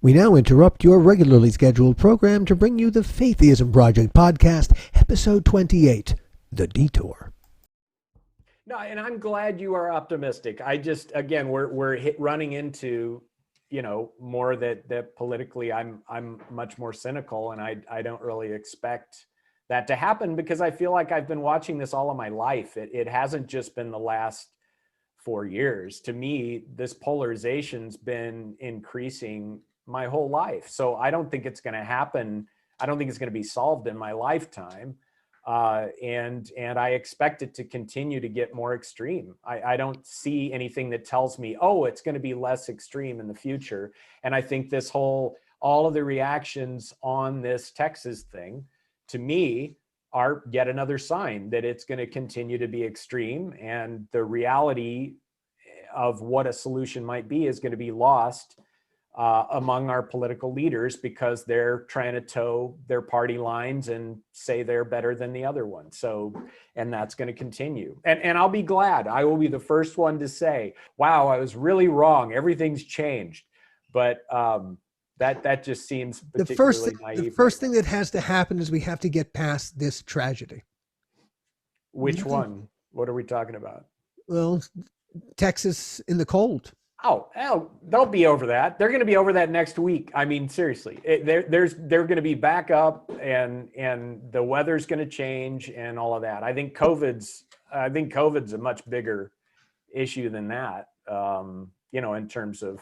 We now interrupt your regularly scheduled program to bring you the Faitheism Project Podcast, Episode 28, The Detour. No, and I'm glad you are optimistic. I just, again, we're running into, more that politically I'm much more cynical, and I don't really expect that to happen because I feel like I've been watching this all of my life. It hasn't just been the last 4 years. To me, this polarization's been increasing my whole life. So I don't think it's going to happen. I don't think it's going to be solved in my lifetime. And I expect it to continue to get more extreme. I don't see anything that tells me, oh, it's going to be less extreme in the future. And I think all of the reactions on this Texas thing, to me, are yet another sign that it's going to continue to be extreme, and the reality of what a solution might be is going to be lost among our political leaders because they're trying to toe their party lines and say they're better than the other one. So, and that's going to continue. And I'll be glad. I will be the first one to say, wow, I was really wrong. Everything's changed. But that just seems particularly naive. The first thing that has to happen is we have to get past this tragedy. Which one? What are we talking about? Well, Texas in the cold. Oh, they'll be over that. They're going to be over that next week. I mean, seriously, they're going to be back up, and the weather's going to change and all of that. I think COVID's a much bigger issue than that. In terms of,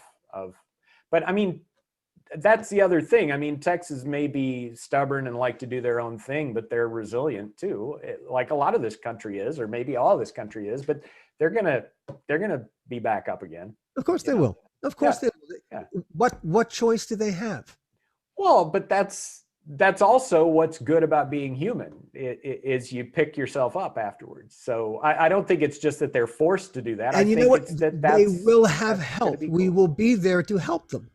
but I mean, that's the other thing. I mean, Texas may be stubborn and like to do their own thing, but they're resilient too, like a lot of this country is, or maybe all of this country is. But they're gonna be back up again. Of course they will. Of course they will. Yeah. What choice do they have? Well, but that's also what's good about being human. Is you pick yourself up afterwards. So I don't think it's just that they're forced to do that. And I you think know what? It's that they will have help. Cool. We will be there to help them.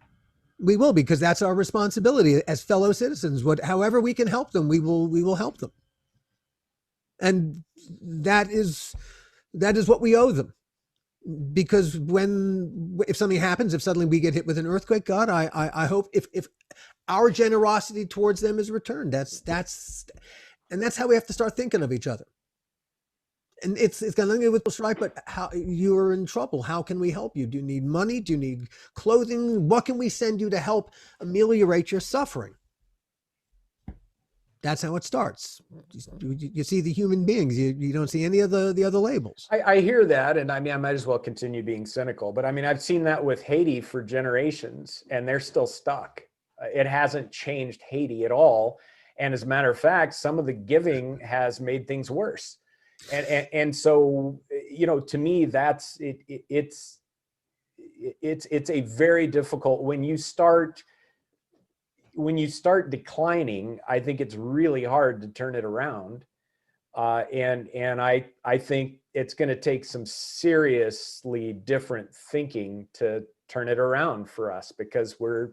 We will, because that's our responsibility as fellow citizens. However we can help them, we will help them. And that is what we owe them. Because if something happens, if suddenly we get hit with an earthquake, God, I hope if our generosity towards them is returned, that's how we have to start thinking of each other. And it's got nothing to do with strife, but how you're in trouble. How can we help you? Do you need money? Do you need clothing? What can we send you to help ameliorate your suffering? That's how it starts. You see the human beings. You don't see any of the other labels. I hear that, and I mean, I might as well continue being cynical. But I mean, I've seen that with Haiti for generations, and they're still stuck. It hasn't changed Haiti at all. And as a matter of fact, some of the giving has made things worse. And so, to me, that's it. It's a very difficult when you start declining. I think it's really hard to turn it around, and I think it's going to take some seriously different thinking to turn it around for us, because we're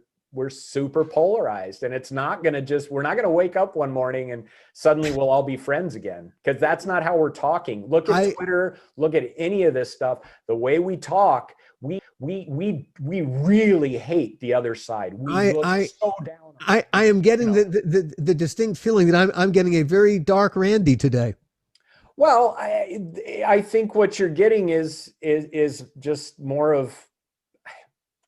super polarized, and it's not going to we're not going to wake up one morning and suddenly we'll all be friends again, because that's not how we're talking. Look at Twitter, look at any of this stuff. The way we talk, we really hate the other side. We look so down. I am getting the distinct feeling that I'm getting a very dark Randy today. Well, I think what you're getting is just more of,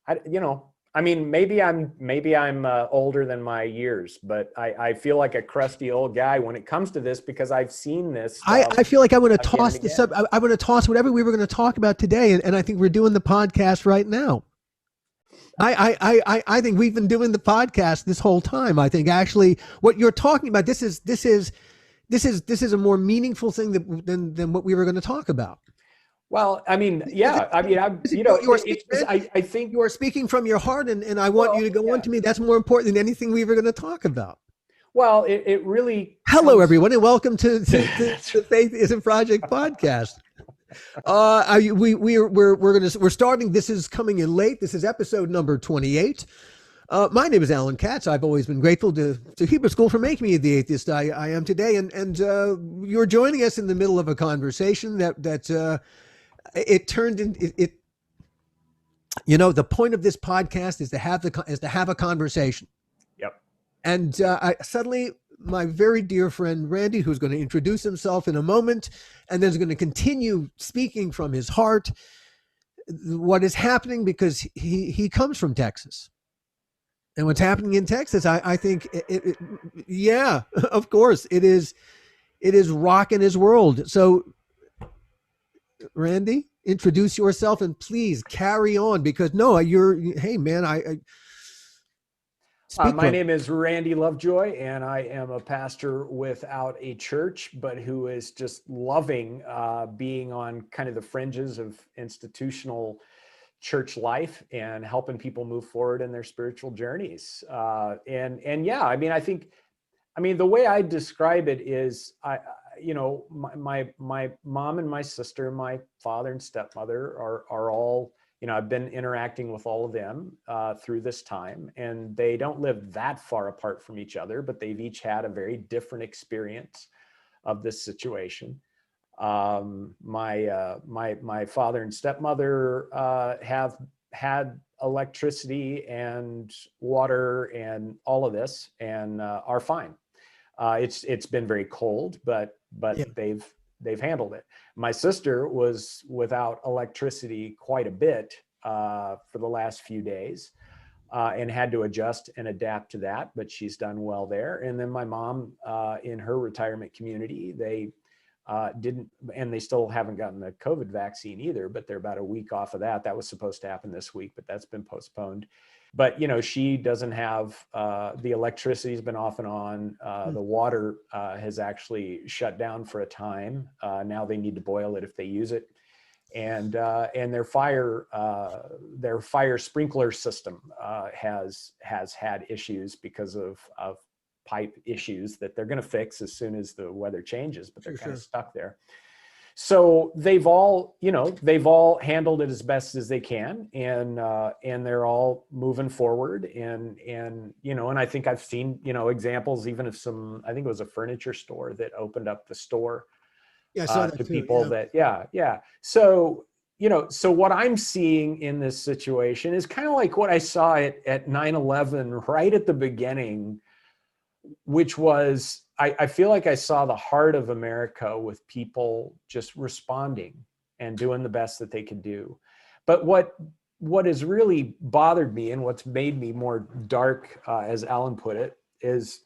I mean, maybe I'm older than my years, but I feel like a crusty old guy when it comes to this, because I've seen this. I feel like I want to toss this up. I want to toss whatever we were going to talk about today, and I think we're doing the podcast right now. I think we've been doing the podcast this whole time. I think actually what you're talking about, this is a more meaningful thing than what we were going to talk about. Well, I mean, yeah, I mean, I think you are speaking from your heart, and I want you to go on to me. That's more important than anything we were going to talk about. Well, it really. Hello, everyone, and welcome to the Faitheism Project Podcast. We're starting. This is coming in late. This is episode number 28. My name is Alan Katz. I've always been grateful to Hebrew School for making me the atheist I am today, and you're joining us in the middle of a conversation that it turned in it. The point of this podcast is to have a conversation. Yep. And suddenly, my very dear friend Randy, who's going to introduce himself in a moment, and then is going to continue speaking from his heart, what is happening, because he comes from Texas. And what's happening in Texas, I think, yeah, of course, it is rocking his world. So, Randy, introduce yourself and please carry on, because hey man, my name is Randy Lovejoy, and I am a pastor without a church, but who is just loving being on kind of the fringes of institutional church life and helping people move forward in their spiritual journeys. And yeah, I mean, the way I describe it is, my mom and my sister, my father and stepmother are all, I've been interacting with all of them through this time, and they don't live that far apart from each other, but they've each had a very different experience of this situation. My father and stepmother have had electricity and water and all of this, and are fine. It's been very cold, but Yeah. they've handled it. My sister was without electricity quite a bit for the last few days, and had to adjust and adapt to that, but she's done well there. And then my mom, in her retirement community, they didn't, and they still haven't gotten the COVID vaccine either, but they're about a week off of that. That was supposed to happen this week, but that's been postponed. But, she doesn't have, the electricity's been off and on. The water has actually shut down for a time. Now they need to boil it if they use it. And their fire sprinkler system has had issues because of pipe issues that they're going to fix as soon as the weather changes, but they're kind of stuck there. So they've all handled it as best as they can, and they're all moving forward. And I think I've seen, examples even of I think it was a furniture store that opened up the store to people that. So, so what I'm seeing in this situation is kind of like what I saw at 9/11 right at the beginning, which was, I feel like I saw the heart of America with people just responding and doing the best that they could do. But what has really bothered me, and what's made me more dark, as Alan put it, is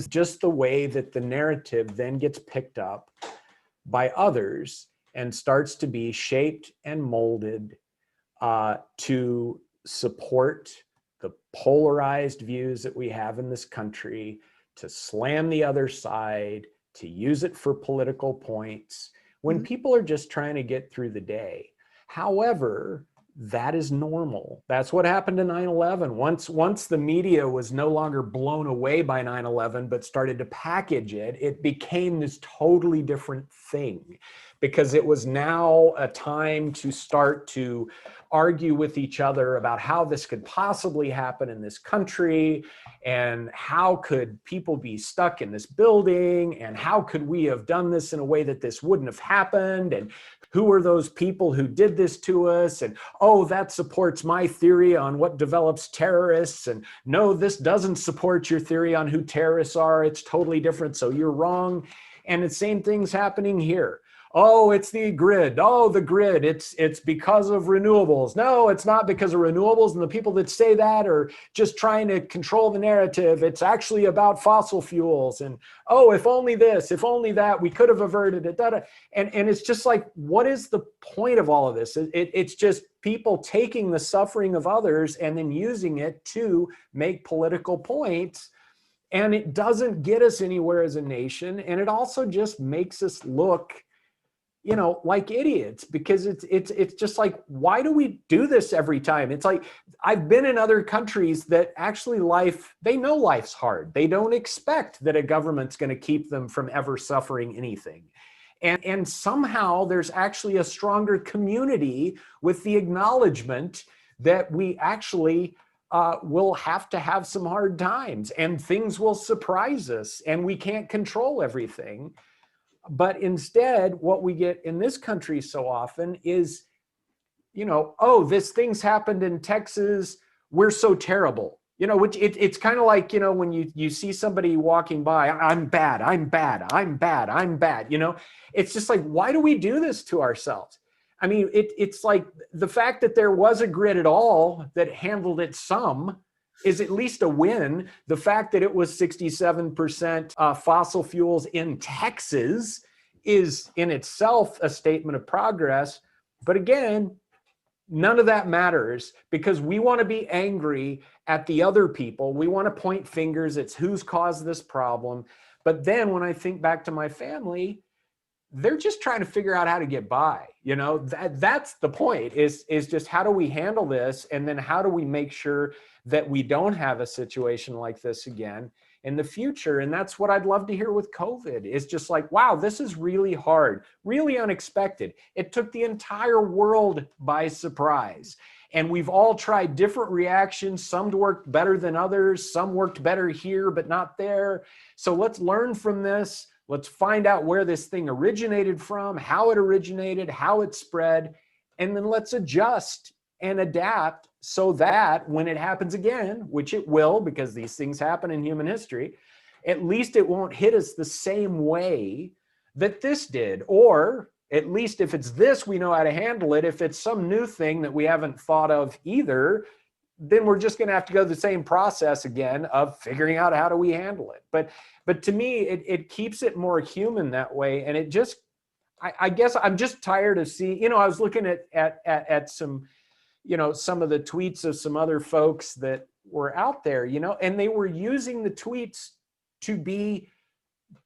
just the way that the narrative then gets picked up by others and starts to be shaped and molded to support the polarized views that we have in this country, to slam the other side, to use it for political points, when people are just trying to get through the day. However, that is normal. That's what happened to 9/11. Once the media was no longer blown away by 9/11, but started to package it, it became this totally different thing, because it was now a time to start to argue with each other about how this could possibly happen in this country, and how could people be stuck in this building, and how could we have done this in a way that this wouldn't have happened, and who are those people who did this to us, and oh, that supports my theory on what develops terrorists, and no, this doesn't support your theory on who terrorists are, it's totally different, so you're wrong. And the same thing's happening here. Oh, it's the grid. Oh, the grid. It's because of renewables. No, it's not because of renewables. And the people that say that are just trying to control the narrative. It's actually about fossil fuels. And oh, if only this, if only that, we could have averted it. And it's just like, what is the point of all of this? It's just people taking the suffering of others and then using it to make political points. And it doesn't get us anywhere as a nation. And it also just makes us look, like idiots, because it's just like, why do we do this every time? It's like, I've been in other countries that actually they know life's hard. They don't expect that a government's going to keep them from ever suffering anything. And somehow there's actually a stronger community with the acknowledgement that we actually will have to have some hard times, and things will surprise us, and we can't control everything. But instead, what we get in this country so often is oh, this thing's happened in Texas, we're so terrible. Which it's kind of like, when you see somebody walking by, I'm bad, I'm bad, I'm bad, I'm bad. It's just like, why do we do this to ourselves? I mean, it's like the fact that there was a grid at all that handled it some is at least a win. The fact that it was 67% fossil fuels in Texas is in itself a statement of progress. But again, none of that matters because we want to be angry at the other people. We want to point fingers. It's who's caused this problem. But then when I think back to my family, they're just trying to figure out how to get by. That's the point is just how do we handle this? And then how do we make sure that we don't have a situation like this again in the future? And that's what I'd love to hear with COVID is just like, wow, this is really hard, really unexpected. It took the entire world by surprise. And we've all tried different reactions. Some worked better than others. Some worked better here, but not there. So let's learn from this. Let's find out where this thing originated from, how it originated, how it spread, and then let's adjust and adapt so that when it happens again, which it will because these things happen in human history, at least it won't hit us the same way that this did. Or at least if it's this, we know how to handle it. If it's some new thing that we haven't thought of either, then we're just going to have to go the same process again of figuring out how do we handle it. But to me, it keeps it more human that way. And it just, I guess I'm just tired of seeing, I was looking at some, some of the tweets of some other folks that were out there, and they were using the tweets to be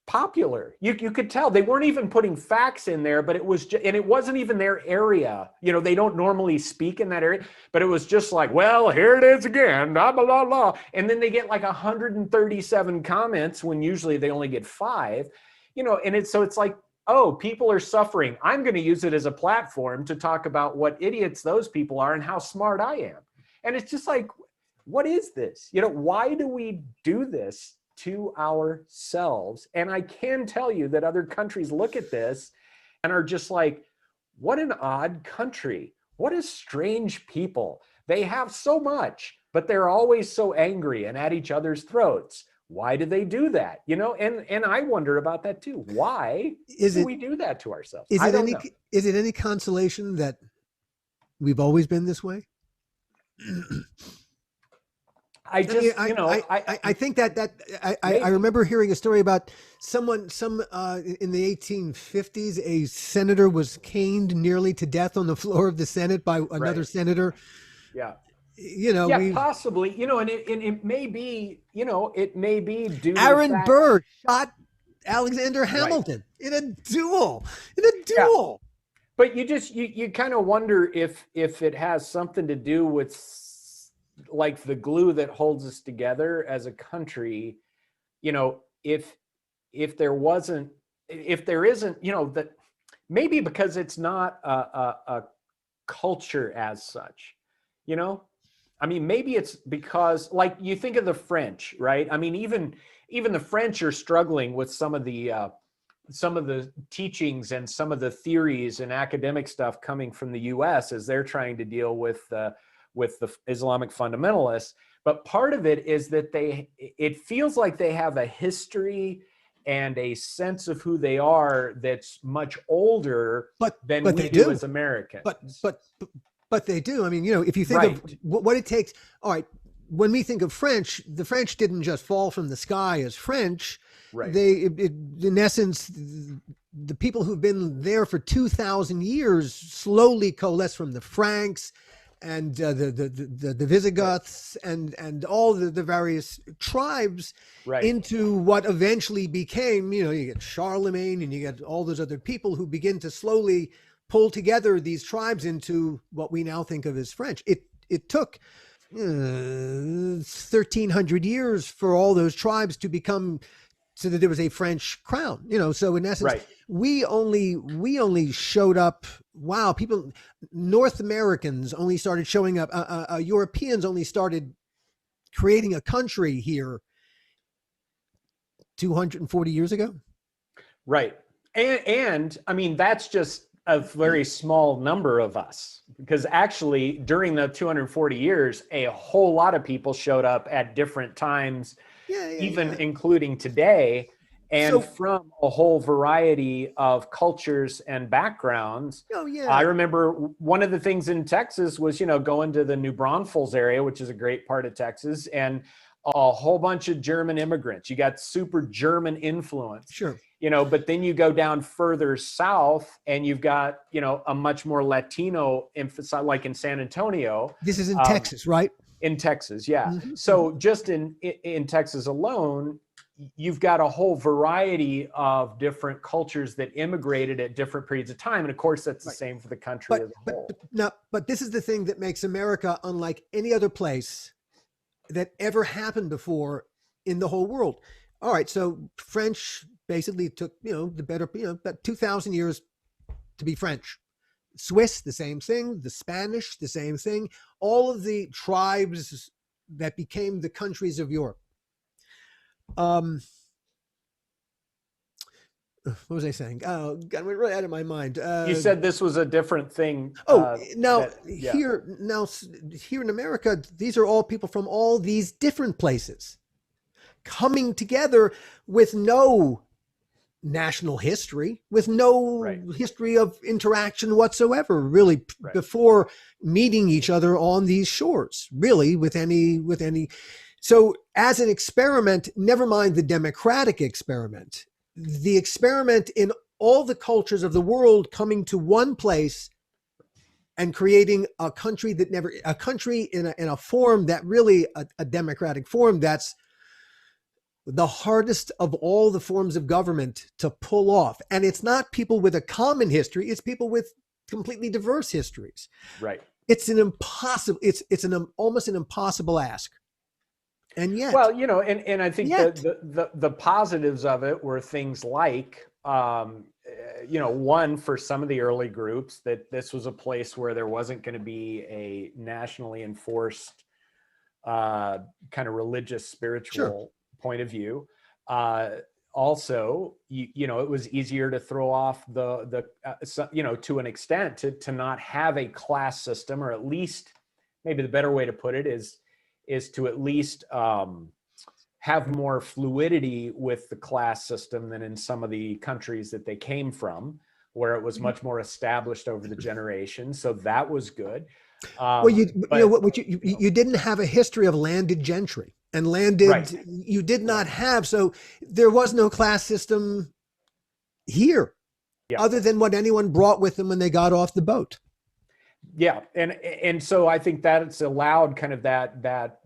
popular. You could tell they weren't even putting facts in there, but it was just, and it wasn't even their area. They don't normally speak in that area, but it was just like, well, here it is again, blah, blah, blah, blah. And then they get like 137 comments when usually they only get 5, and it's like, oh, people are suffering. I'm going to use it as a platform to talk about what idiots those people are and how smart I am. And it's just like, what is this? Why do we do this to ourselves? And I can tell you that other countries look at this and are just like, what an odd country. What a strange people. They have so much, but they're always so angry and at each other's throats. Why do they do that? And I wonder about that too. Why do we do that to ourselves? Is it any consolation that we've always been this way? I think I remember hearing a story about some in the 1850s, a senator was caned nearly to death on the floor of the Senate by another senator. Yeah. Possibly, and it may be, it may be due to Aaron Burr shot Alexander Hamilton in a duel. Yeah. But you kind of wonder if it has something to do with like the glue that holds us together as a country, if there isn't, that maybe because it's not a culture as such, I mean, maybe it's because, like, you think of the French, right? I mean, even the French are struggling with some of the teachings and some of the theories and academic stuff coming from the U.S. as they're trying to deal with the Islamic fundamentalists. But part of it is that it feels like they have a history and a sense of who they are that's much older than we do as Americans. But they do. I mean, if you think of what it takes. All right, when we think of French, the French didn't just fall from the sky as French. Right. In essence, the people who've been there for 2,000 years slowly coalesced from the Franks and the Visigoths and all the various tribes into what eventually became, you get Charlemagne and you get all those other people who begin to slowly pull together these tribes into what we now think of as French. It took 1,300 years for all those tribes to become, so that there was a French crown, so in essence, we only showed up. Wow. North Americans only started showing up. Europeans only started creating a country here 240 years ago. Right. And I mean, that's just a very small number of us, because actually during the 240 years, a whole lot of people showed up at different times, even including today, and from a whole variety of cultures and backgrounds. I remember one of the things in Texas was, going to the New Braunfels area, which is a great part of Texas, and a whole bunch of German immigrants. You got super German influence. Sure. But then you go down further south and you've got, a much more Latino emphasis, like in San Antonio. This is in Texas, right? In Texas, yeah. So just in Texas alone, you've got a whole variety of different cultures that immigrated at different periods of time. And of course, that's the same for the country as a whole. But this is the thing that makes America unlike any other place that ever happened before in the whole world. All right, so French basically took, the better, about 2,000 years to be French. Swiss, the same thing. The Spanish, the same thing. All of the tribes that became the countries of Europe. What was I saying? Oh, God, I went right out of my mind. You said this was a different thing. Here in America, these are all people from all these different places coming together with no national history, with no history of interaction whatsoever, really, before meeting each other on these shores, really, with any. So as an experiment, never mind the democratic experiment, the experiment in all the cultures of the world coming to one place and creating a country in a form that really a democratic form, that's the hardest of all the forms of government to pull off. And it's not people with a common history, it's people with completely diverse histories. Right. It's almost an impossible ask. And yet, well, and I think the positives of it were things like, one, for some of the early groups, that this was a place where there wasn't going to be a nationally enforced kind of religious, spiritual point of view. Also, it was easier to throw off to an extent to not have a class system, or at least, maybe the better way to put it is to at least have more fluidity with the class system than in some of the countries that they came from, where it was much more established over the generations. So that was good. You didn't have a history of landed gentry and you did not have, so there was no class system here other than what anyone brought with them when they got off the boat. Yeah. And so I think that it's allowed kind of that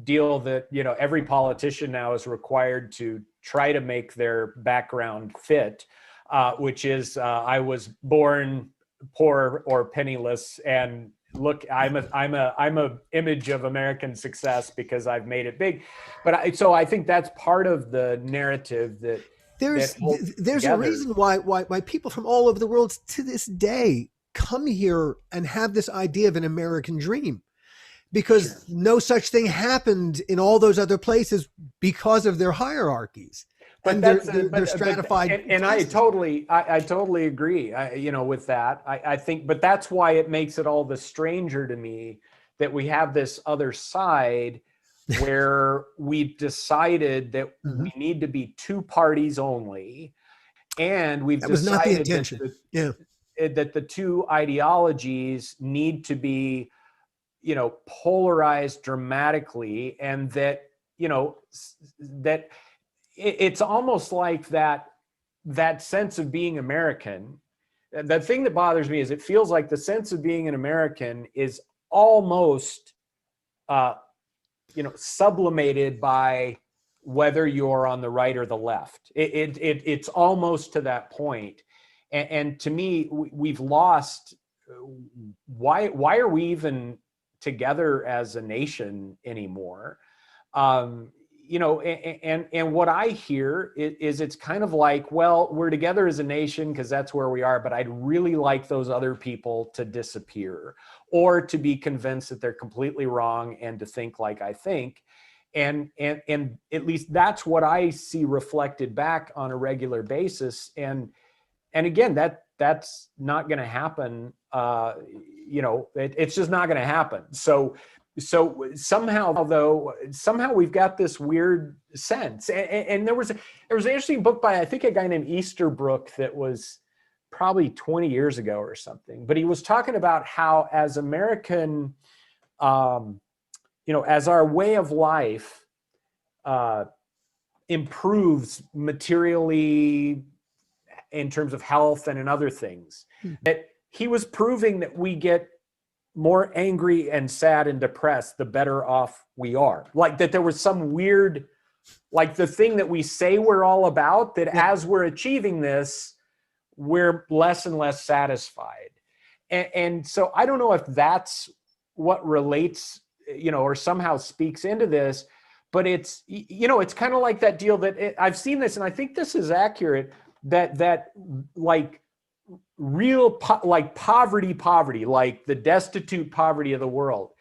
deal that, every politician now is required to try to make their background fit, which is, I was born poor or penniless, and look, I'm a image of American success because I've made it big. But I think that's part of the narrative that there's a reason why people from all over the world to this day come here and have this idea of an American dream, because no such thing happened in all those other places because of their hierarchies. But they're stratified. And I totally agree, with that. I think, but that's why it makes it all the stranger to me that we have this other side where we've decided that we need to be two parties only. And we've decided was not the intention. That the two ideologies need to be, polarized dramatically, and that, that it's almost like that sense of being American. The thing that bothers me is it feels like the sense of being an American is almost, sublimated by whether you're on the right or the left. It's almost to that point. And to me, we've lost, why are we even together as a nation anymore? And what I hear is it's kind of like, well, we're together as a nation because that's where we are, but I'd really like those other people to disappear, or to be convinced that they're completely wrong and to think like I think. And at least that's what I see reflected back on a regular basis. And And again, that's not going to happen. It's just not going to happen. So somehow we've got this weird sense. And there was an interesting book by, I think, a guy named Easterbrook that was probably 20 years ago or something, but he was talking about how as American, as our way of life improves materially in terms of health and in other things, that he was proving that we get more angry and sad and depressed the better off we are. Like that there was some weird, like the thing that we say we're all about, that as we're achieving this, we're less and less satisfied. And so I don't know if that's what relates, or somehow speaks into this, but it's, it's kind of like that deal that I've seen this, and I think this is accurate, that like real like poverty, like the destitute poverty of the world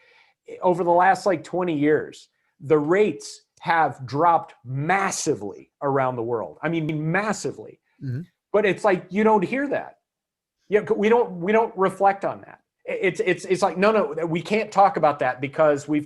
over the last like 20 years, the rates have dropped massively around the world. I mean, massively. Mm-hmm. But it's like, you don't hear that. We don't reflect on that. It's like, no, we can't talk about that because we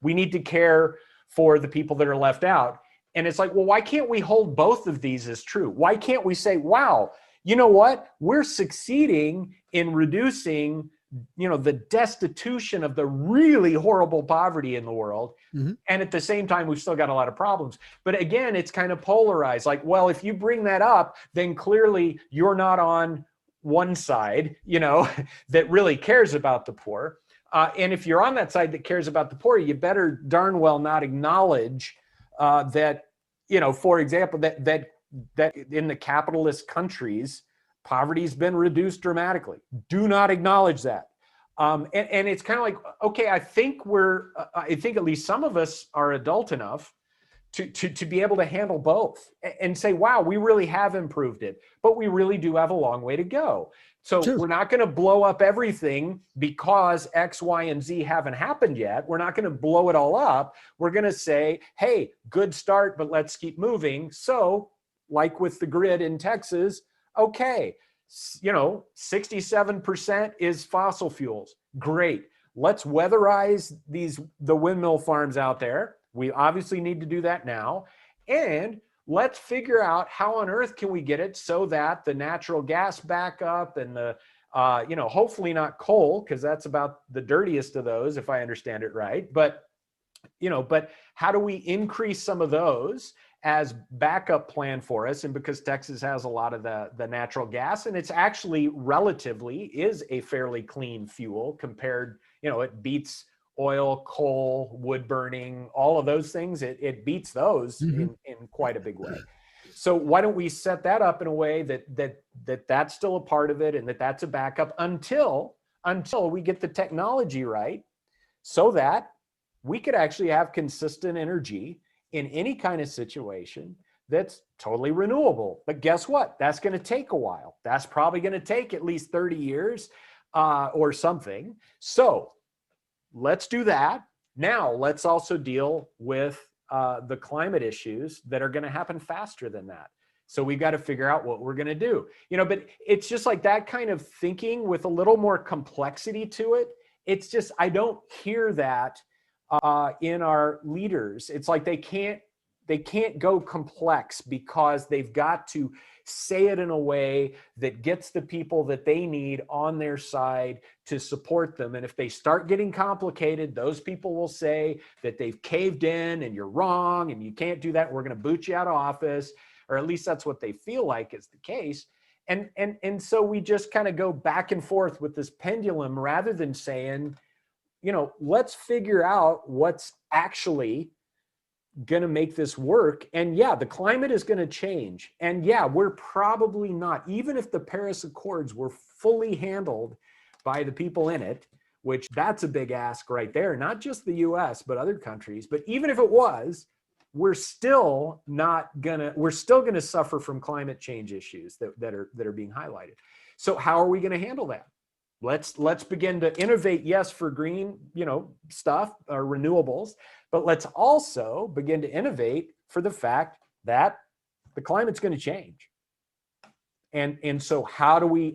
need to care for the people that are left out. And it's like, well, why can't we hold both of these as true? Why can't we say, wow, you know what? We're succeeding in reducing, the destitution of the really horrible poverty in the world. Mm-hmm. And at the same time, we've still got a lot of problems. But again, it's kind of polarized. Like, well, if you bring that up, then clearly you're not on one side, that really cares about the poor. And if you're on that side that cares about the poor, you better darn well not acknowledge that, for example, that in the capitalist countries, poverty's been reduced dramatically. Do not acknowledge that. And it's kind of like, okay, I think at least some of us are adult enough to be able to handle both and say, wow, we really have improved it, but we really do have a long way to go. So We're not going to blow up everything because X, Y, and Z haven't happened yet. We're not going to blow it all up. We're going to say, hey, good start, but let's keep moving. So like with the grid in Texas, okay, 67% is fossil fuels. Great. Let's weatherize the windmill farms out there. We obviously need to do that now. And let's figure out how on earth can we get it so that the natural gas backup and the, hopefully not coal, because that's about the dirtiest of those, if I understand it right. But how do we increase some of those as backup plan for us? And because Texas has a lot of the natural gas, and it's actually relatively is a fairly clean fuel compared, it beats oil, coal, wood burning, all of those things. It beats those in quite a big way. So why don't we set that up in a way that's still a part of it and that's a backup until we get the technology right, so that we could actually have consistent energy in any kind of situation that's totally renewable. But guess what? That's going to take a while. That's probably going to take at least 30 years or something. So let's do that. Now let's also deal with the climate issues that are going to happen faster than that. So we've got to figure out what we're going to do. But it's just like that kind of thinking with a little more complexity to it. It's just, I don't hear that in our leaders. It's like they can't go complex because they've got to say it in a way that gets the people that they need on their side to support them. And if they start getting complicated, those people will say that they've caved in and you're wrong and you can't do that. We're going to boot you out of office, or at least that's what they feel like is the case. And so we just kind of go back and forth with this pendulum rather than saying, let's figure out what's actually going to make this work. And yeah, the climate is going to change. And yeah, we're probably not, even if the Paris Accords were fully handled by the people in it, which that's a big ask right there, not just the US, but other countries. But even if it was, we're still going to suffer from climate change issues that are being highlighted. So how are we going to handle that? Let's begin to innovate, yes, for green, stuff or renewables, but let's also begin to innovate for the fact that the climate's going to change. And so how do we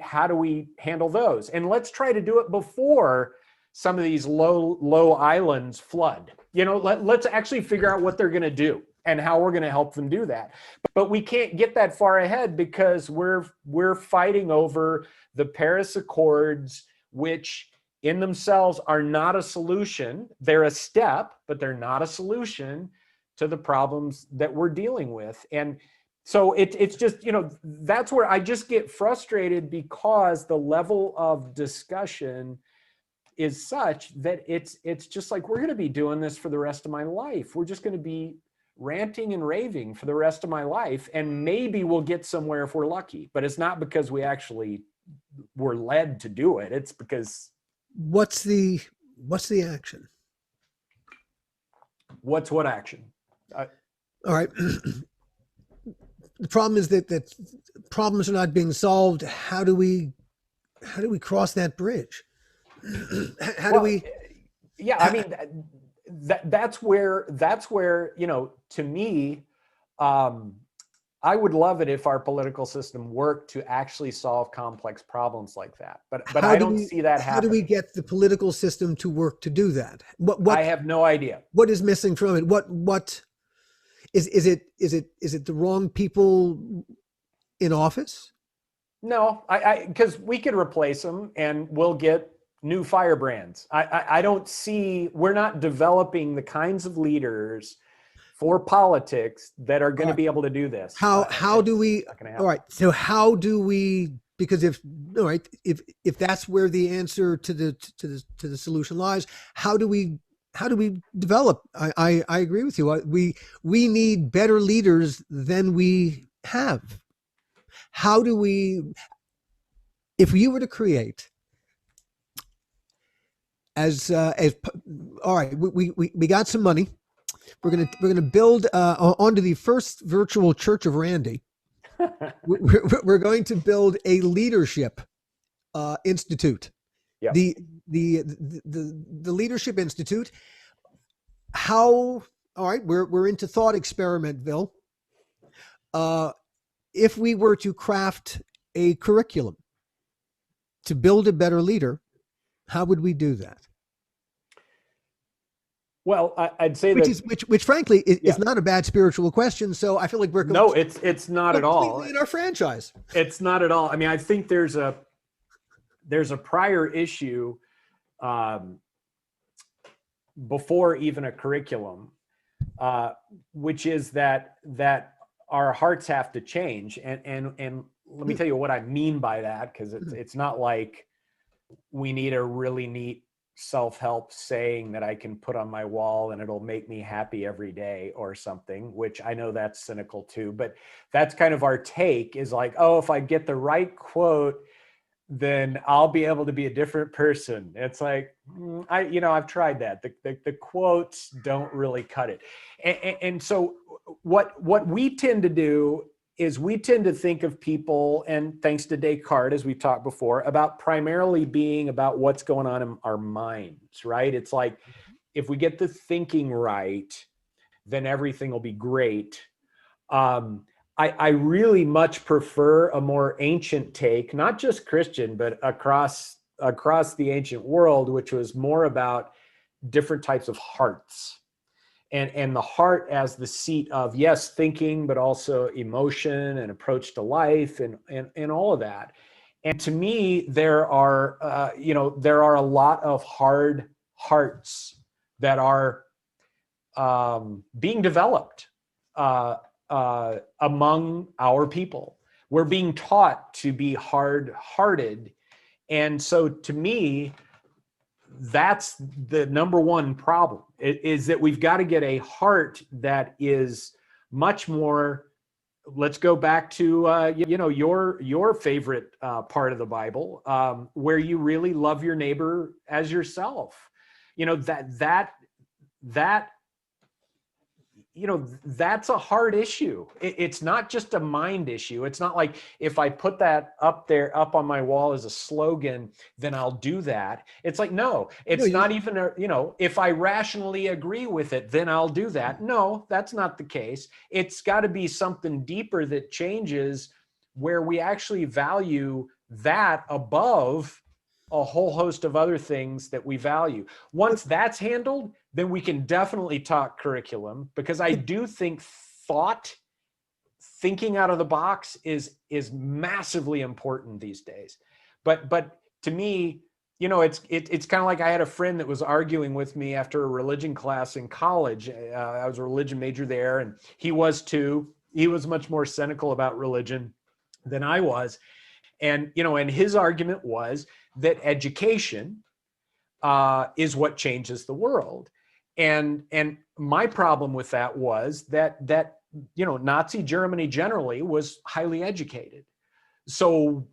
handle those? And let's try to do it before some of these low islands flood. Let's actually figure out what they're going to do and how we're going to help them do that. But we can't get that far ahead because we're fighting over the Paris Accords, which in themselves are not a solution. They're a step, but they're not a solution to the problems that we're dealing with. And so it's just, that's where I just get frustrated, because the level of discussion is such that it's just like, we're going to be doing this for the rest of my life. We're just going to be ranting and raving for the rest of my life. And maybe we'll get somewhere if we're lucky, but it's not because we actually were led to do it. It's because. What's the action? What action? All right. The problem is that problems are not being solved. How do we cross that bridge? Yeah, I mean, that's where, to me, I would love it if our political system worked to actually solve complex problems like that. But I don't see that happening. How do we get the political system to work to do that? What I have no idea. What is missing from it? What is it the wrong people in office? No, because we could replace them and we'll get new firebrands. I don't see, we're not developing the kinds of leaders for politics that are going to be able to do this. How do we, all right, so how do we, because if that's where the answer to the solution lies, how do we develop? I agree with you. We need better leaders than we have. How do we, if you were to create all right, we got some money. We're gonna build onto the first virtual Church of Randy. We're going to build a leadership institute. Yeah. The Leadership Institute. All right, we're into thought experimentville. If we were to craft a curriculum to build a better leader, how would we do that? Well, I'd say which frankly is not a bad spiritual question. So I feel like we're it's not at all in our franchise. It's not at all. I mean, I think there's a prior issue before even a curriculum, which is that our hearts have to change. And let me tell you what I mean by that, because it's not like we need a really neat self-help saying that I can put on my wall and it'll make me happy every day or something, which I know that's cynical too, but that's kind of our take, is like, oh, if I get the right quote, then I'll be able to be a different person. It's like, I've tried that. The quotes don't really cut it. And so what we tend to do is we tend to think of people, and thanks to Descartes, as we've talked before, about primarily being about what's going on in our minds, right? It's like, if we get the thinking right, then everything will be great. I really much prefer a more ancient take, not just Christian, but across the ancient world, which was more about different types of hearts. And the heart as the seat of, yes, thinking, but also emotion and approach to life and all of that. And to me, there are a lot of hard hearts that are being developed among our people. We're being taught to be hard-hearted. And so to me, that's the number one problem, is that we've got to get a heart that is much more, let's go back to, your favorite part of the Bible, where you really love your neighbor as yourself. That's a hard issue. It's not just a mind issue. It's not like, if I put that up on my wall as a slogan, then I'll do that. It's like, no, it's not even, if I rationally agree with it, then I'll do that. No, that's not the case. It's got to be something deeper that changes where we actually value that above a whole host of other things that we value. Once that's handled, then we can definitely talk curriculum, because I do think thinking out of the box is massively important these days. But to me, it's kind of like I had a friend that was arguing with me after a religion class in college. I was a religion major there, and he was too. He was much more cynical about religion than I was. And, and his argument was that education is what changes the world. And my problem with that was that Nazi Germany generally was highly educated. So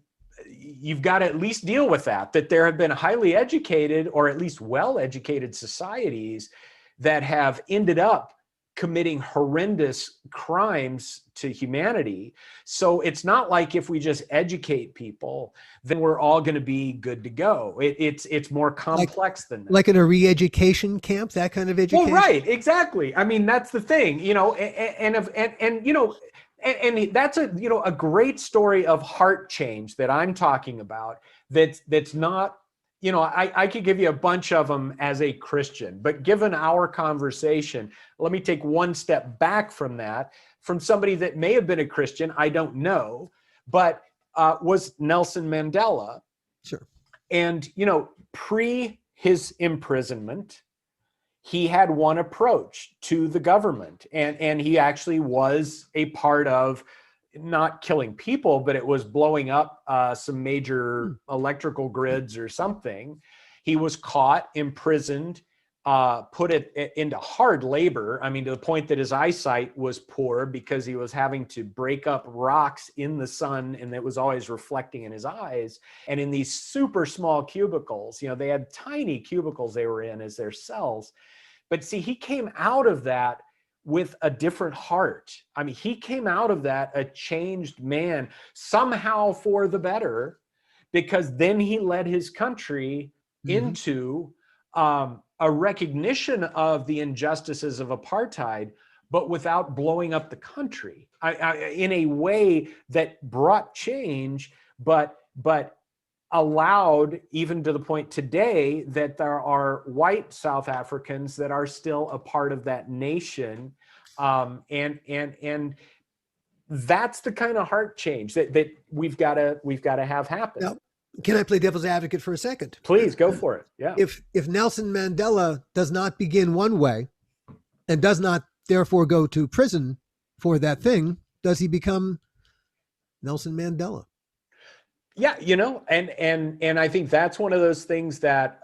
you've got to at least deal with that there have been highly educated, or at least well-educated societies that have ended up committing horrendous crimes to humanity. So it's not like if we just educate people, then we're all going to be good to go. It's more complex than that. Like in a re-education camp, that kind of education? Well, right, exactly. I mean, that's the thing, and that's a great story of heart change that I'm talking about. That's not, I could give you a bunch of them as a Christian, but given our conversation, let me take one step back from that, from somebody that may have been a Christian, I don't know, but was Nelson Mandela. Sure. And, pre his imprisonment, he had one approach to the government, and he actually was a part of not killing people, but it was blowing up some major electrical grids or something. He was caught, imprisoned, put it into hard labor. I mean, to the point that his eyesight was poor because he was having to break up rocks in the sun, and it was always reflecting in his eyes. And in these super small cubicles, they had tiny cubicles they were in as their cells. But see, he came out of that with a different heart. I mean, he came out of that a changed man, somehow for the better, because then he led his country into a recognition of the injustices of apartheid, but without blowing up the country, in a way that brought change, but allowed, even to the point today, that there are white South Africans that are still a part of that nation. And that's the kind of heart change that we've got to have happen. Now, can I play devil's advocate for a second? Please go for it. Yeah. If Nelson Mandela does not begin one way and does not therefore go to prison for that thing, does he become Nelson Mandela? Yeah, and I think that's one of those things that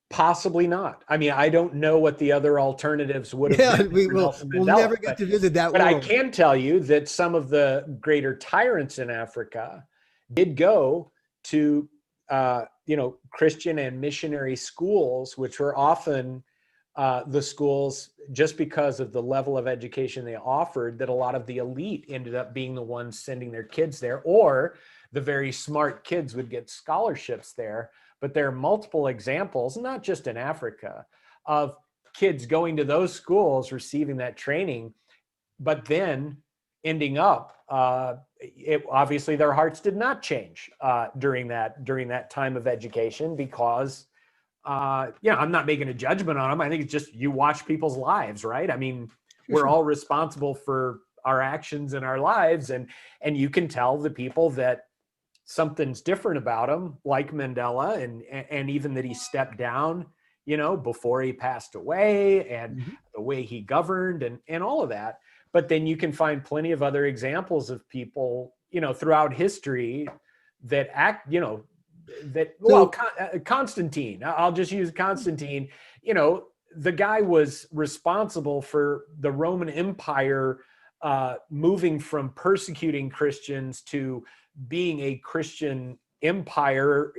possibly not. I mean, I don't know what the other alternatives would have been. We'll never get to visit that but world. I can tell you that some of the greater tyrants in Africa did go to Christian and missionary schools, which were often the schools, just because of the level of education they offered, that a lot of the elite ended up being the ones sending their kids there, or the very smart kids would get scholarships there. But there are multiple examples, not just in Africa, of kids going to those schools, receiving that training, but then ending up, obviously their hearts did not change during that time of education, because I'm not making a judgment on them. I think it's just, you watch people's lives, right? I mean, we're all responsible for our actions in our lives, and you can tell the people that something's different about him, like Mandela, and even that he stepped down, before he passed away, and the way he governed, and all of that. But then you can find plenty of other examples of people, throughout history that act, Constantine, I'll just use Constantine, the guy was responsible for the Roman Empire moving from persecuting Christians to being a Christian empire,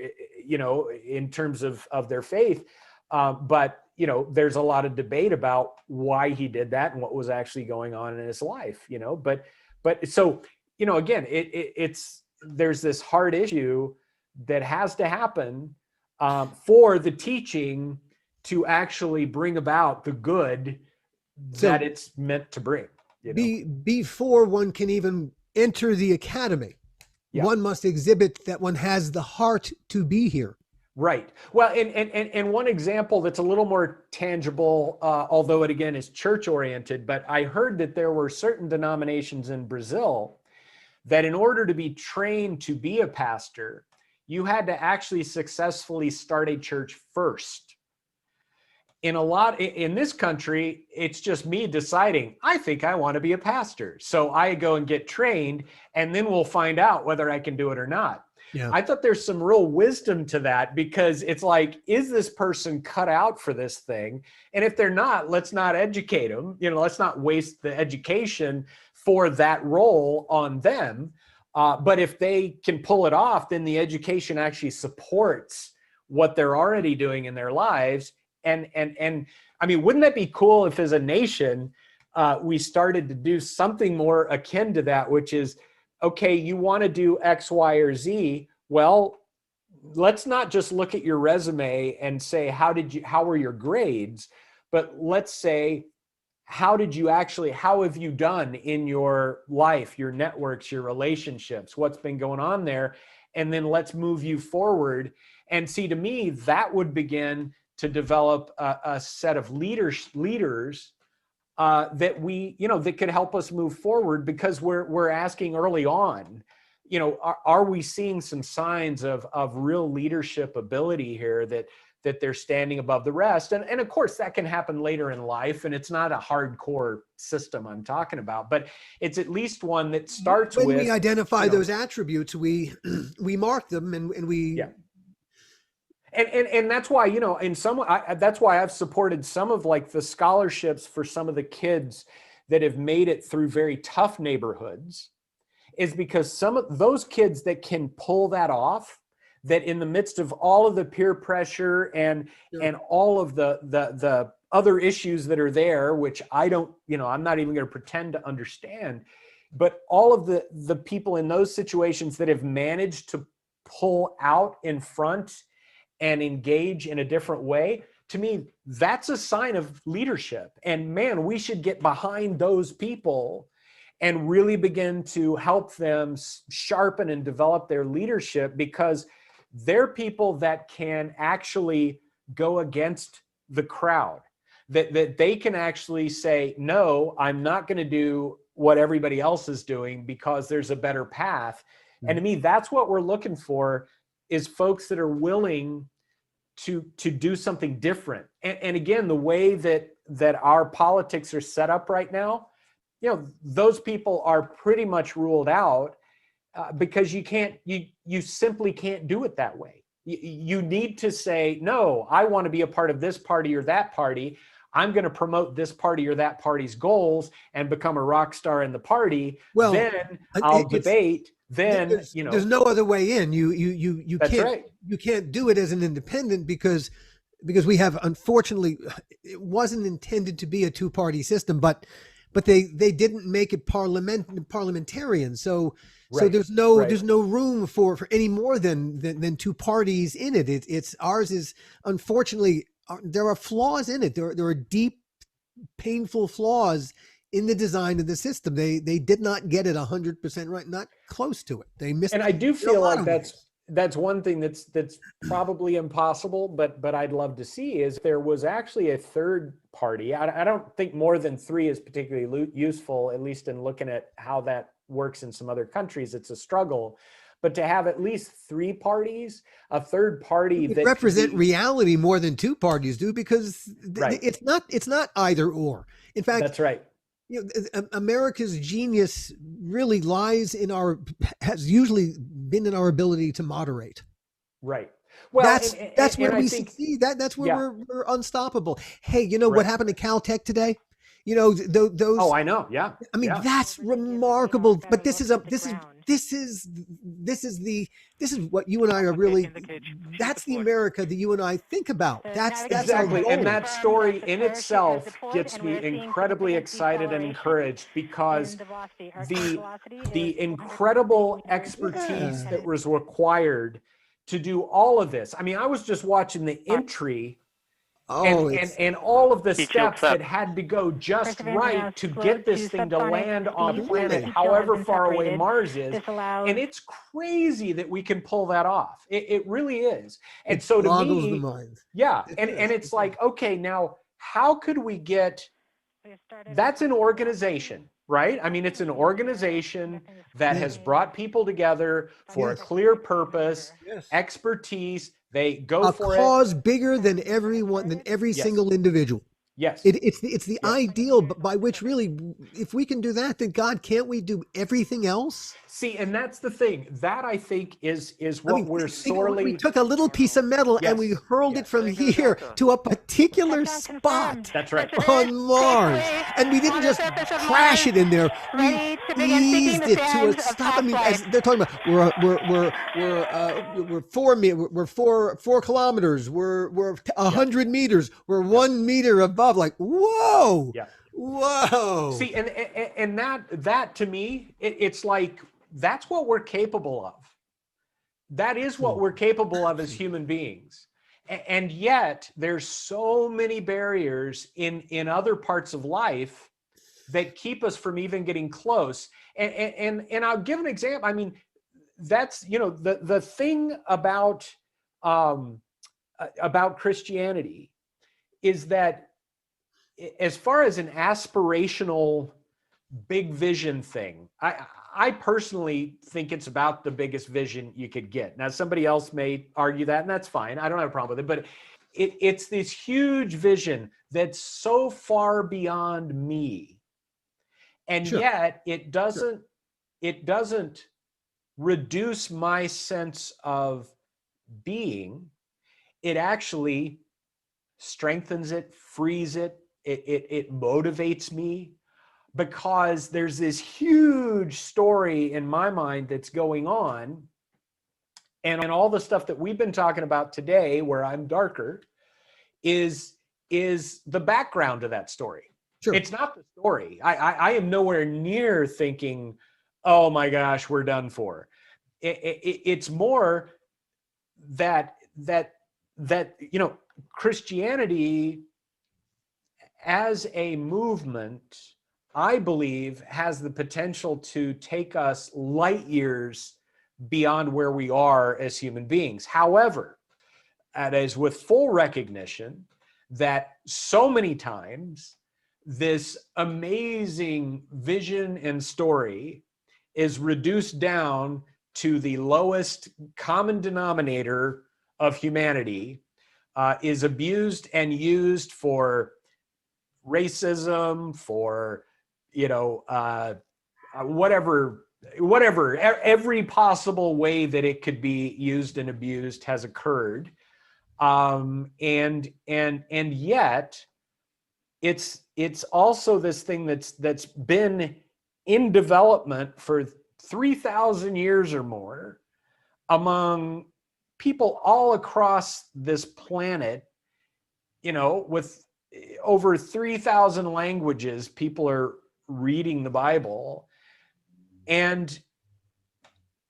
in terms of their faith. But, there's a lot of debate about why he did that and what was actually going on in his life, but so, again, there's this hard issue that has to happen for the teaching to actually bring about the good that it's meant to bring. Before one can even enter the academy, one must exhibit that one has the heart to be here. Right. Well, and one example that's a little more tangible, although it again is church oriented, but I heard that there were certain denominations in Brazil that in order to be trained to be a pastor, you had to actually successfully start a church first. In this country, it's just me deciding, I think I want to be a pastor. So I go and get trained, and then we'll find out whether I can do it or not. Yeah. I thought there's some real wisdom to that, because it's like, is this person cut out for this thing? And if they're not, let's not educate them. Let's not waste the education for that role on them. But if they can pull it off, then the education actually supports what they're already doing in their lives. And I mean, wouldn't that be cool if as a nation, we started to do something more akin to that, which is, okay, you want to do X, Y, or Z. Well, let's not just look at your resume and say, how were your grades? But let's say, how have you done in your life, your networks, your relationships, what's been going on there? And then let's move you forward. And see, to me, that would begin to develop a set of leaders that that could help us move forward, because we're asking early on, are we seeing some signs of real leadership ability here, that they're standing above the rest? And of course that can happen later in life, and it's not a hardcore system I'm talking about, but it's at least one that starts when with, we identify those attributes, we mark them and we. Yeah. And that's why, that's why I've supported some of like the scholarships for some of the kids that have made it through very tough neighborhoods, is because some of those kids that can pull that off, that in the midst of all of the peer pressure and all of the other issues that are there, which I don't, I'm not even going to pretend to understand, but all of the people in those situations that have managed to pull out in front and engage in a different way, to me, that's a sign of leadership. And man, we should get behind those people and really begin to help them sharpen and develop their leadership, because they're people that can actually go against the crowd, that they can actually say, no, I'm not going to do what everybody else is doing because there's a better path. Mm-hmm. And to me, that's what we're looking for, is folks that are willing to do something different. And again, the way that our politics are set up right now, those people are pretty much ruled out, because you simply can't do it that way. You need to say, no, I want to be a part of this party or that party. I'm going to promote this party or that party's goals and become a rock star in the party. Well, then I'll debate. Then there's no other way in. You that's can't right. You can't do it as an independent, because we have, unfortunately, it wasn't intended to be a two-party system, but they didn't make it parliamentarian. So there's no room for any more than two parties in it. It's ours is, unfortunately, there are flaws in it. There are deep, painful flaws in the design of the system. They did not get it 100% right, not close to it. They missed. And I do feel like that's one thing that's probably impossible, but I'd love to see, is there was actually a third party. I don't think more than three is particularly useful, at least in looking at how that works in some other countries. It's a struggle. But to have at least three parties, a third party that represent reality more than two parties do, because it's not either or. In fact, that's right. America's genius really has usually been in our ability to moderate. Right. Well, that's where we succeed. That's where we're unstoppable. Hey, what happened to Caltech today? Those. Oh, I know. Yeah. I mean, that's remarkable. But this is what you and I are really. That's the America that you and I think about. That's exactly. And that story in itself gets me incredibly excited and encouraged, because the incredible expertise that was required to do all of this. I mean, I was just watching the entry Oh, and all of the He steps chokes up. that had to go just right to get this thing to land on a speed planet, has however been far away separated. Mars is. This allows And it's crazy that we can pull that off. It really is. And it so to boggles the me, mind. yeah. It And is. it's like, okay, now how could we get, that's an organization, right? I mean, it's an organization that has brought people together for a Yes. clear purpose, Yes. expertise. They go A for it. cause bigger than every Yes. single individual. Yes. It's the Yes. ideal, but by which really, if we can do that, then God, can't we do everything else? See, and that's the thing. That I think is what we're sorely. We took a little piece of metal and we Yes. hurled it from here to a particular spot That's right. on Mars, and we didn't just crash it in there. We eased it to a stop. I mean, as they're talking about, we're 4 kilometers. We're 100 meters. We're 1 meter above. Like, whoa. Yeah. Whoa. See, and that to me, it's like that's what we're capable of. That is what we're capable of as human beings. And yet there's so many barriers in other parts of life that keep us from even getting close. And I'll give an example. I mean, that's, the thing about Christianity is that as far as an aspirational big vision thing, I personally think it's about the biggest vision you could get. Now, somebody else may argue that, and that's fine. I don't have a problem with it, but it's this huge vision that's so far beyond me. And Sure. yet it doesn't reduce my sense of being. It actually strengthens it, frees it. It motivates me, because there's this huge story in my mind that's going on, and all the stuff that we've been talking about today, where I'm darker, is the background to that story. Sure. It's not the story. I am nowhere near thinking, oh my gosh, we're done for. It's more that Christianity as a movement, I believe, has the potential to take us light years beyond where we are as human beings. However, that is with full recognition that so many times this amazing vision and story is reduced down to the lowest common denominator of humanity, is abused and used for racism, for whatever, every possible way that it could be used and abused has occurred, and yet it's also this thing that's been in development for 3,000 years or more among people all across this planet, with over 3,000 languages. People are reading the Bible. And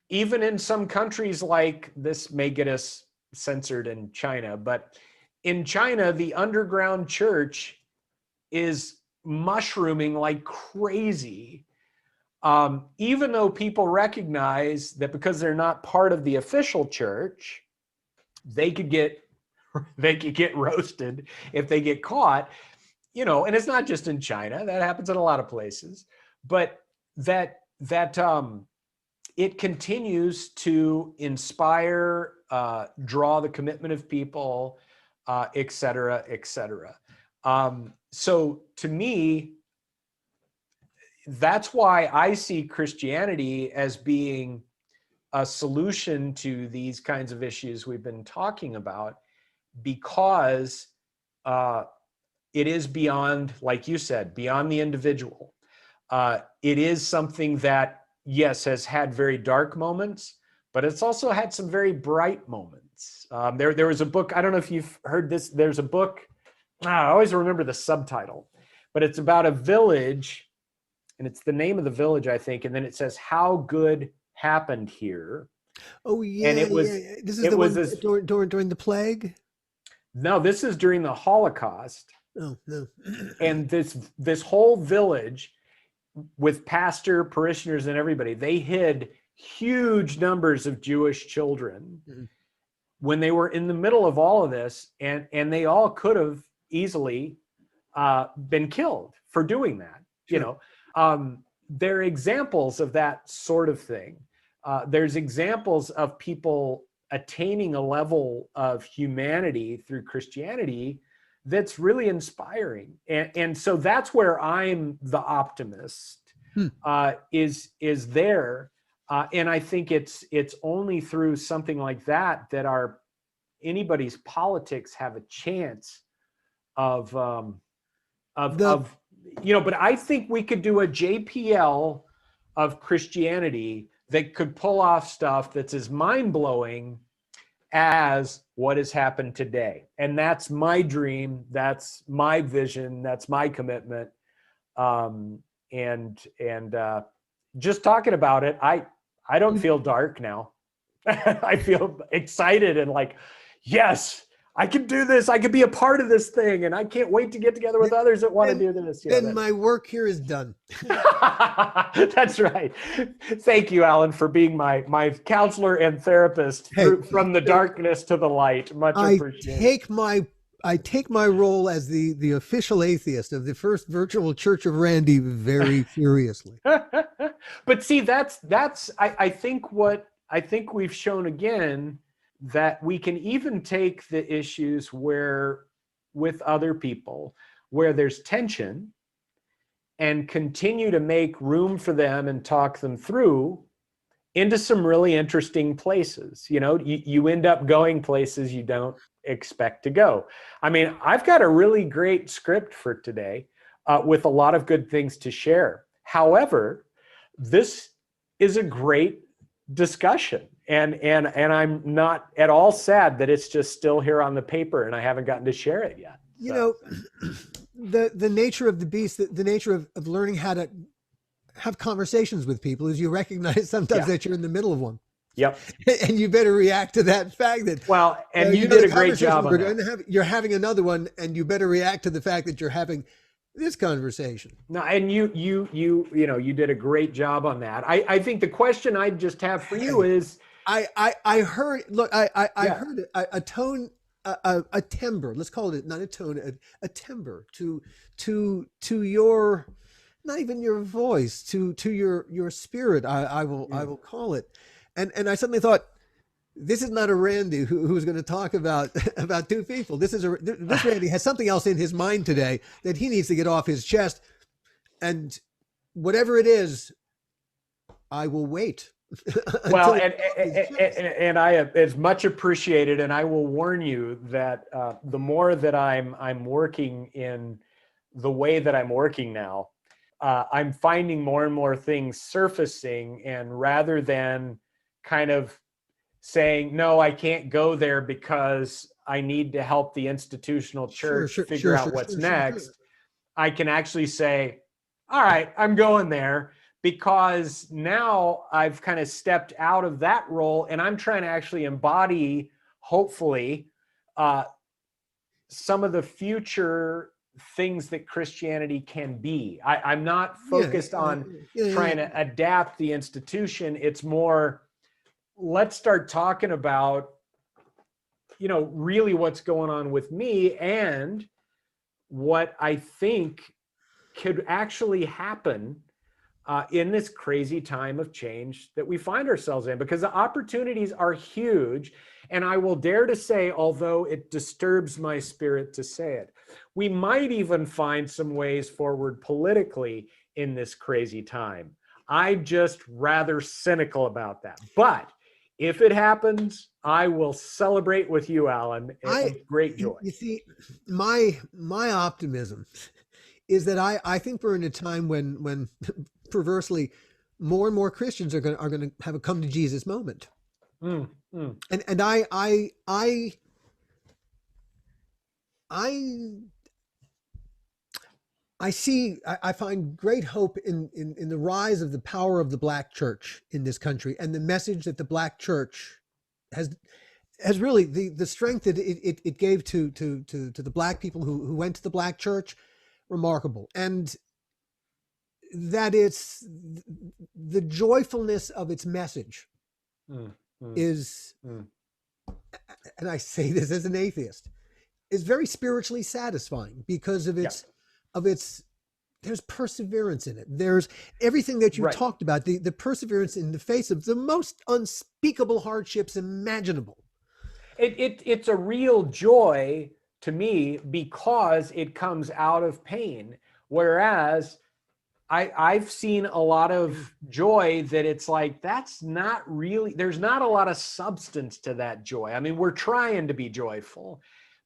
even in some countries, like, this may get us censored in China, but in China, the underground church is mushrooming like crazy. Even though people recognize that because they're not part of the official church, they could get roasted if they get caught, and it's not just in China. That happens in a lot of places, but that it continues to inspire, draw the commitment of people, et cetera, et cetera. So to me, that's why I see Christianity as being a solution to these kinds of issues we've been talking about, because it is beyond, like you said, beyond the individual. It is something that, yes, has had very dark moments, but it's also had some very bright moments. There was a book, I don't know if you've heard this, there's a book, I always remember the subtitle, but it's about a village, and it's the name of the village, I think, and then it says, "How Good Happened Here." Oh yeah, And it was, yeah. This is it the was one this, during the plague. No, this is during the Holocaust. Oh, no. And this whole village with pastor, parishioners, and everybody, they hid huge numbers of Jewish children when they were in the middle of all of this, and they all could have easily been killed for doing that. Sure. You know, there are examples of that sort of thing. There's examples of people attaining a level of humanity through Christianity that's really inspiring. And so that's where I'm the optimist, is there. And I think it's only through something like that anybody's politics have a chance of you know, but I think we could do a JPL of Christianity that could pull off stuff that's as mind-blowing as what has happened today. And that's my dream. That's my vision. That's my commitment. And just talking about it, I don't feel dark now. I feel excited and like, yes, I can do this. I can be a part of this thing. And I can't wait to get together with others that want to do this. Then my work here is done. That's right. Thank you, Alan, for being my counselor and therapist from the darkness to the light. Much appreciated. I take my role as the official atheist of the First Virtual Church of Randy very seriously. But see, that's I think we've shown again that we can even take the issues with other people where there's tension and continue to make room for them and talk them through into some really interesting places. You know, you end up going places you don't expect to go. I mean, I've got a really great script for today with a lot of good things to share. However, this is a great discussion. And I'm not at all sad that it's just still here on the paper and I haven't gotten to share it yet. You know, the nature of the beast, the nature of learning how to have conversations with people is you recognize sometimes that you're in the middle of one. Yep. And you better react to that fact that, well, and you did a great job on that. You're having another one and you better react to the fact that you're having this conversation. No, and you did a great job on that. I think the question I just have for you is, I heard, look, I heard a tone, a timbre, let's call it not a tone, a timbre to your, not even your voice, to your spirit. I will call it. And I suddenly thought, this is not a Randy who's going to talk about two people. This Randy has something else in his mind today that he needs to get off his chest. And whatever it is, I will wait. Well, and it's much appreciated. And I will warn you that the more that I'm working in the way that I'm working now, I'm finding more and more things surfacing. And rather than kind of saying, no, I can't go there because I need to help the institutional church figure out what's next, I can actually say, all right, I'm going there, because now I've kind of stepped out of that role and I'm trying to actually embody, hopefully, some of the future things that Christianity can be. I'm not focused on trying to adapt the institution. It's more, let's start talking about, really what's going on with me and what I think could actually happen in this crazy time of change that we find ourselves in, because the opportunities are huge. And I will dare to say, although it disturbs my spirit to say it, we might even find some ways forward politically in this crazy time. I'm just rather cynical about that. But if it happens, I will celebrate with you, Alan, with great joy. You see, my optimism is that I think we're in a time when perversely more and more Christians are going to have a come to Jesus moment. And I find great hope in the rise of the power of the Black church in this country and the message that the Black church has has really the strength that it gave to the Black people who went to the Black church, remarkable. And that it's the joyfulness of its message is, and I say this as an atheist, is very spiritually satisfying because of its there's perseverance in it. There's everything that you talked about, the perseverance in the face of the most unspeakable hardships imaginable. It's a real joy to me because it comes out of pain. Whereas I've seen a lot of joy that it's like, that's not really, there's not a lot of substance to that joy. I mean, we're trying to be joyful,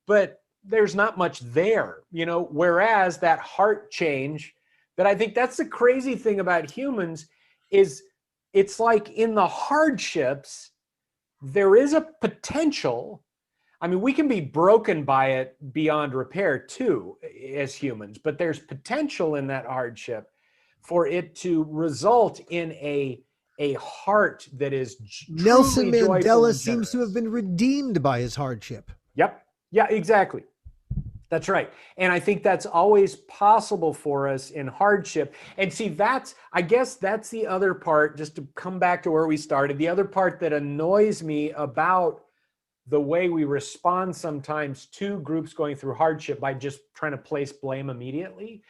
but there's not much there, you know, whereas that heart change, that I think that's the crazy thing about humans is it's like in the hardships, there is a potential. I mean, we can be broken by it beyond repair too, as humans, but there's potential in that hardship for it to result in a heart that is Nelson Mandela generous. seems to have been redeemed by his hardship. Yep. Yeah, exactly. That's right. And I think that's always possible for us in hardship. And see, I guess that's the other part, just to come back to where we started, the other part that annoys me about the way we respond sometimes to groups going through hardship by just trying to place blame immediately,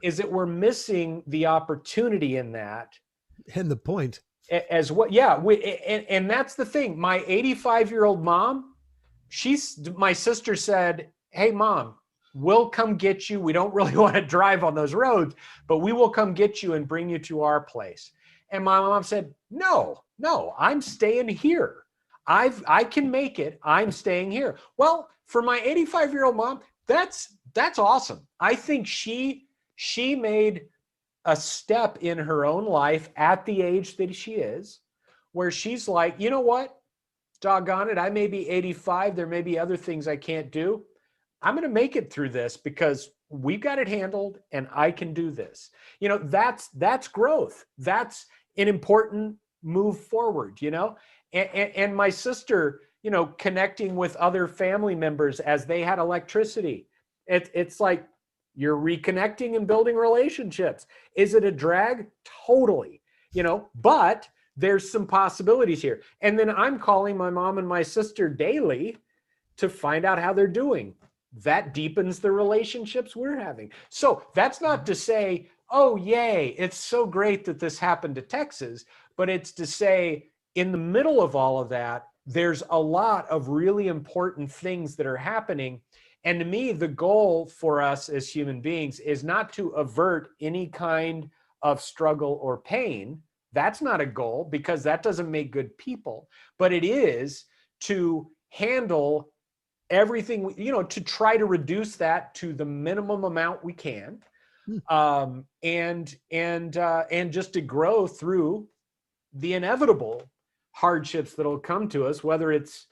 is that we're missing the opportunity in that. And the point. As what, yeah. And that's the thing. My 85-year-old mom, my sister said, hey, Mom, we'll come get you. We don't really want to drive on those roads, but we will come get you and bring you to our place. And my mom said, no, I'm staying here. I can make it. I'm staying here. Well, for my 85-year-old mom, that's awesome. I think she made a step in her own life at the age that she is, where she's like, you know what? Doggone it. I may be 85. There may be other things I can't do. I'm going to make it through this because we've got it handled and I can do this. You know, that's growth. That's an important move forward, you know? And my sister, you know, connecting with other family members as they had electricity. It's like you're reconnecting and building relationships. Is it a drag? Totally, you know, but there's some possibilities here. And then I'm calling my mom and my sister daily to find out how they're doing. That deepens the relationships we're having. So that's not to say, oh, yay, it's so great that this happened to Texas, but it's to say, in the middle of all of that, there's a lot of really important things that are happening. And to me, the goal for us as human beings is not to avert any kind of struggle or pain. That's not a goal because that doesn't make good people, but it is to handle everything, you know, to try to reduce that to the minimum amount we can, and just to grow through the inevitable hardships that'll come to us, whether it's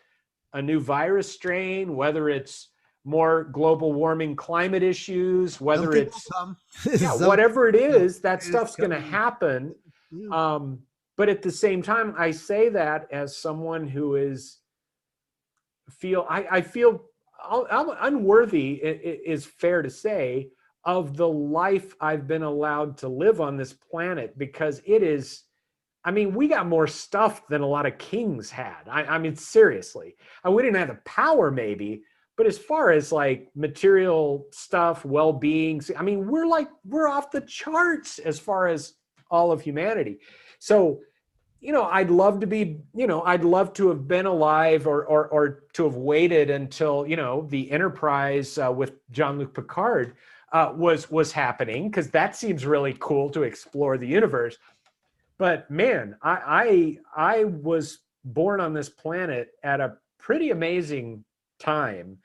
a new virus strain, whether it's more global warming climate issues, whether it's whatever it is, that stuff's going to happen. But at the same time, I say that as someone who I feel I'm unworthy, is fair to say, of the life I've been allowed to live on this planet, because it is, I mean, we got more stuff than a lot of kings had. I mean, seriously. And we didn't have the power maybe, but as far as like material stuff, well-being, I mean, we're off the charts as far as all of humanity. So, you know, I'd love to have been alive or to have waited until, you know, the Enterprise with Jean-Luc Picard was happening, because that seems really cool to explore the universe. But man, I was born on this planet at a pretty amazing time.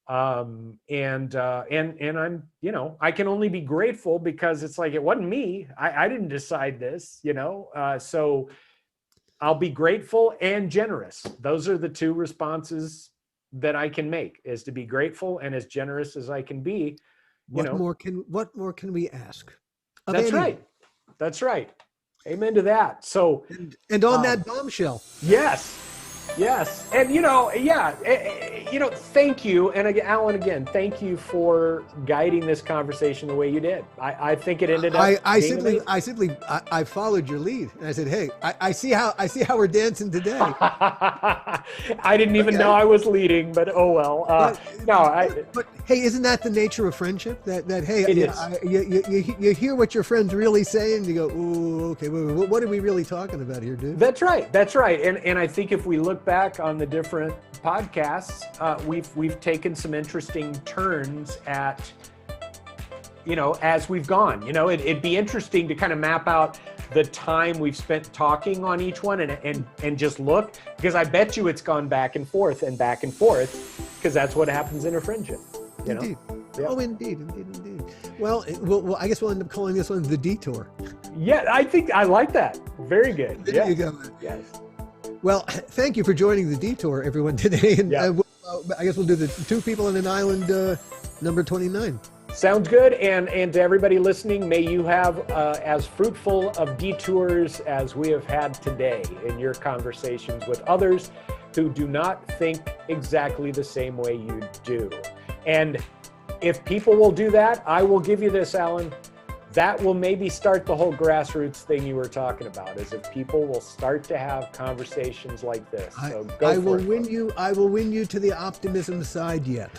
And I'm, you know, I can only be grateful because it's like, it wasn't me. I didn't decide this, you know? So I'll be grateful and generous. Those are the two responses that I can make, is to be grateful and as generous as I can be. What more can we ask? That's right. That's right. Amen to that. So, and on that bombshell. Yes. Yes. And, thank you. And again, Alan, again, thank you for guiding this conversation the way you did. I think it ended up I followed your lead and I said, hey, I see how we're dancing today. I didn't even know I was leading, but oh well. But hey, isn't that the nature of friendship? That hey, it is. You hear what your friend's really saying, you go, ooh, okay, what are we really talking about here, dude? That's right. And I think if we look back on the different podcasts, we've taken some interesting turns at, as we've gone. It'd be interesting to kind of map out the time we've spent talking on each one and just look, because I bet you it's gone back and forth, because that's what happens in a friendship. Indeed. Yeah. Oh, indeed. Well, I guess we'll end up calling this one the Detour. Yeah, I think I like that. Very good. There you go. Yes. Well, thank you for joining the Detour, everyone, today. And yeah. I guess we'll do the Two People on an Island, number 29. Sounds good. And to everybody listening, may you have as fruitful of detours as we have had today in your conversations with others who do not think exactly the same way you do. And if people will do that, I will give you this, Alan. That will maybe start the whole grassroots thing you were talking about, is if people will start to have conversations like this. So I will win you to the optimism side yet.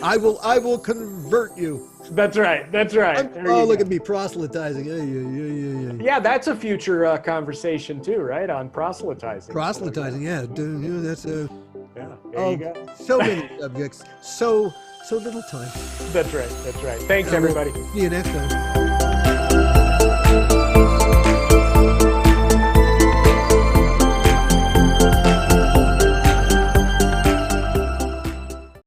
I will convert you. That's right. Look at me proselytizing. Yeah, that's a future conversation too, right? On proselytizing. Yeah. That's a... Yeah, there you go. So many subjects, so little time. That's right. Thanks, everybody. See you next time.